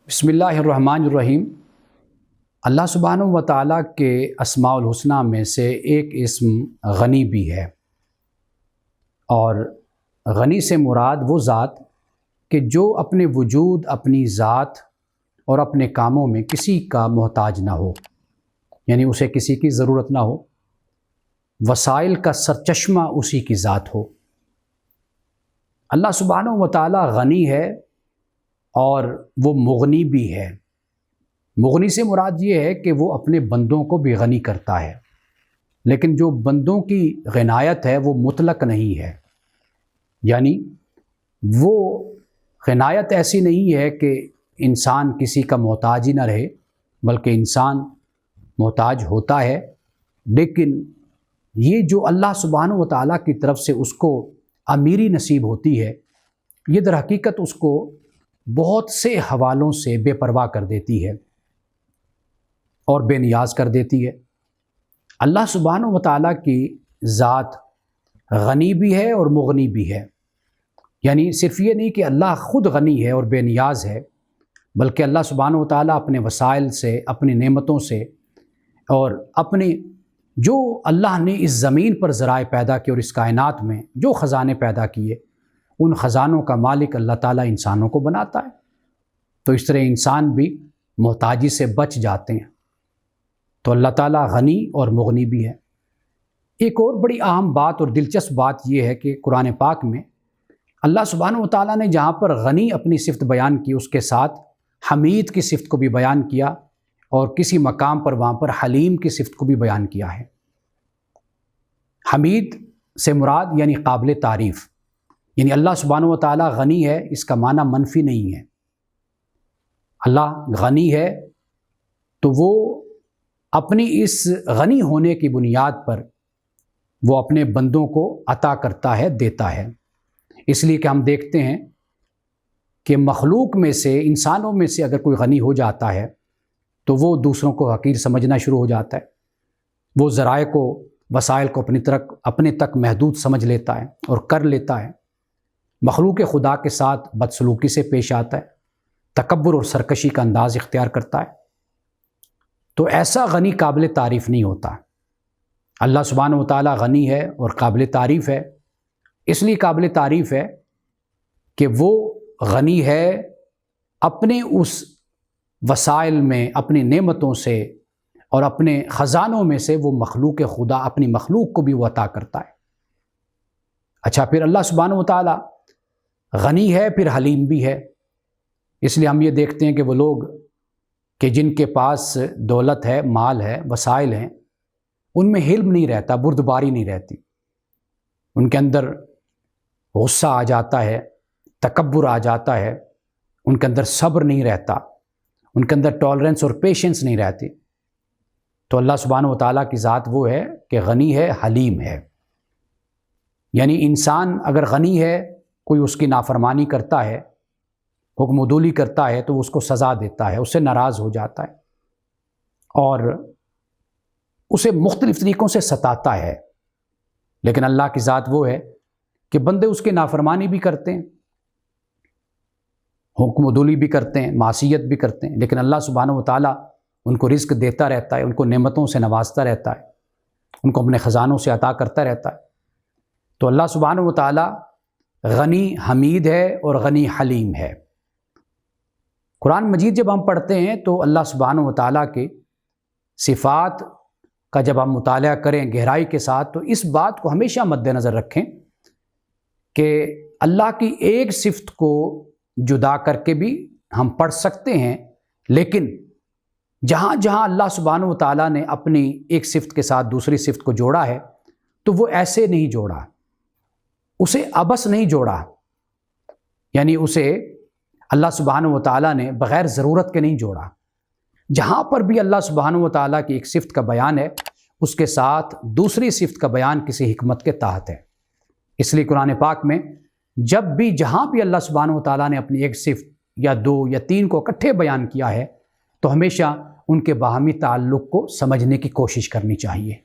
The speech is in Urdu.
بسم اللہ الرحمن الرحیم۔ اللہ سبحانہ و تعالیٰ کے اسماء الحسنہ میں سے ایک اسم غنی بھی ہے، اور غنی سے مراد وہ ذات کہ جو اپنے وجود، اپنی ذات اور اپنے کاموں میں کسی کا محتاج نہ ہو، یعنی اسے کسی کی ضرورت نہ ہو، وسائل کا سرچشمہ اسی کی ذات ہو۔ اللہ سبحانہ و تعالیٰ غنی ہے اور وہ مغنی بھی ہے۔ مغنی سے مراد یہ ہے کہ وہ اپنے بندوں کو بھی غنی کرتا ہے، لیکن جو بندوں کی غنایت ہے وہ مطلق نہیں ہے، یعنی وہ غنایت ایسی نہیں ہے کہ انسان کسی کا محتاج ہی نہ رہے، بلکہ انسان محتاج ہوتا ہے، لیکن یہ جو اللہ سبحانہ و تعالیٰ کی طرف سے اس کو امیری نصیب ہوتی ہے، یہ در حقیقت اس کو بہت سے حوالوں سے بے پرواہ کر دیتی ہے اور بے نیاز کر دیتی ہے۔ اللہ سبحانہ و تعالیٰ کی ذات غنی بھی ہے اور مغنی بھی ہے، یعنی صرف یہ نہیں کہ اللہ خود غنی ہے اور بے نیاز ہے، بلکہ اللہ سبحانہ و تعالیٰ اپنے وسائل سے، اپنی نعمتوں سے اور اپنے جو اللہ نے اس زمین پر ذرائع پیدا کیے اور اس کائنات میں جو خزانے پیدا کیے، ان خزانوں کا مالک اللہ تعالیٰ انسانوں کو بناتا ہے، تو اس طرح انسان بھی محتاجی سے بچ جاتے ہیں۔ تو اللہ تعالیٰ غنی اور مغنی بھی ہے۔ ایک اور بڑی اہم بات اور دلچسپ بات یہ ہے کہ قرآن پاک میں اللہ سبحانہ و تعالیٰ نے جہاں پر غنی اپنی صفت بیان کی، اس کے ساتھ حمید کی صفت کو بھی بیان کیا، اور کسی مقام پر وہاں پر حلیم کی صفت کو بھی بیان کیا ہے۔ حمید سے مراد یعنی قابل تعریف، یعنی اللہ سبحانہ و تعالیٰ غنی ہے، اس کا معنی منفی نہیں ہے۔ اللہ غنی ہے تو وہ اپنی اس غنی ہونے کی بنیاد پر وہ اپنے بندوں کو عطا کرتا ہے، دیتا ہے۔ اس لیے کہ ہم دیکھتے ہیں کہ مخلوق میں سے، انسانوں میں سے اگر کوئی غنی ہو جاتا ہے تو وہ دوسروں کو حقیر سمجھنا شروع ہو جاتا ہے، وہ ذرائع کو، وسائل کو اپنے تک محدود سمجھ لیتا ہے اور کر لیتا ہے، مخلوق خدا کے ساتھ بدسلوکی سے پیش آتا ہے، تکبر اور سرکشی کا انداز اختیار کرتا ہے۔ تو ایسا غنی قابل تعریف نہیں ہوتا۔ اللہ سبحانہ و تعالیٰ غنی ہے اور قابل تعریف ہے، اس لیے قابل تعریف ہے کہ وہ غنی ہے اپنے اس وسائل میں، اپنی نعمتوں سے اور اپنے خزانوں میں سے وہ مخلوق خدا، اپنی مخلوق کو بھی وہ عطا کرتا ہے۔ اچھا، پھر اللہ سبحانہ و تعالیٰ غنی ہے، پھر حلیم بھی ہے۔ اس لیے ہم یہ دیکھتے ہیں کہ وہ لوگ کہ جن کے پاس دولت ہے، مال ہے، وسائل ہیں، ان میں حلم نہیں رہتا، بردباری نہیں رہتی، ان کے اندر غصہ آ جاتا ہے، تکبر آ جاتا ہے، ان کے اندر صبر نہیں رہتا، ان کے اندر ٹالرنس اور پیشنس نہیں رہتی۔ تو اللہ سبحانہ و تعالیٰ کی ذات وہ ہے کہ غنی ہے، حلیم ہے، یعنی انسان اگر غنی ہے، کوئی اس کی نافرمانی کرتا ہے، حکم عدولی کرتا ہے، تو وہ اس کو سزا دیتا ہے، اس سے ناراض ہو جاتا ہے اور اسے مختلف طریقوں سے ستاتا ہے۔ لیکن اللہ کی ذات وہ ہے کہ بندے اس کی نافرمانی بھی کرتے ہیں، حکم عدولی بھی کرتے ہیں، معصیت بھی کرتے ہیں، لیکن اللہ سبحانہ و تعالیٰ ان کو رزق دیتا رہتا ہے، ان کو نعمتوں سے نوازتا رہتا ہے، ان کو اپنے خزانوں سے عطا کرتا رہتا ہے۔ تو اللہ سبحانہ و تعالیٰ غنی حمید ہے اور غنی حلیم ہے۔ قرآن مجید جب ہم پڑھتے ہیں تو اللہ سبحانہ و تعالیٰ کے صفات کا جب ہم مطالعہ کریں گہرائی کے ساتھ، تو اس بات کو ہمیشہ مد نظر رکھیں کہ اللہ کی ایک صفت کو جدا کر کے بھی ہم پڑھ سکتے ہیں، لیکن جہاں جہاں اللہ سبحانہ و تعالیٰ نے اپنی ایک صفت کے ساتھ دوسری صفت کو جوڑا ہے تو وہ ایسے نہیں جوڑا، اسے عبث نہیں جوڑا، یعنی اسے اللہ سبحانہ و تعالیٰ نے بغیر ضرورت کے نہیں جوڑا۔ جہاں پر بھی اللہ سبحانہ و تعالیٰ کی ایک صفت کا بیان ہے، اس کے ساتھ دوسری صفت کا بیان کسی حکمت کے تحت ہے۔ اس لیے قرآن پاک میں جب بھی جہاں بھی اللہ سبحانہ و تعالیٰ نے اپنی ایک صفت یا دو یا تین کو اکٹھے بیان کیا ہے، تو ہمیشہ ان کے باہمی تعلق کو سمجھنے کی کوشش کرنی چاہیے۔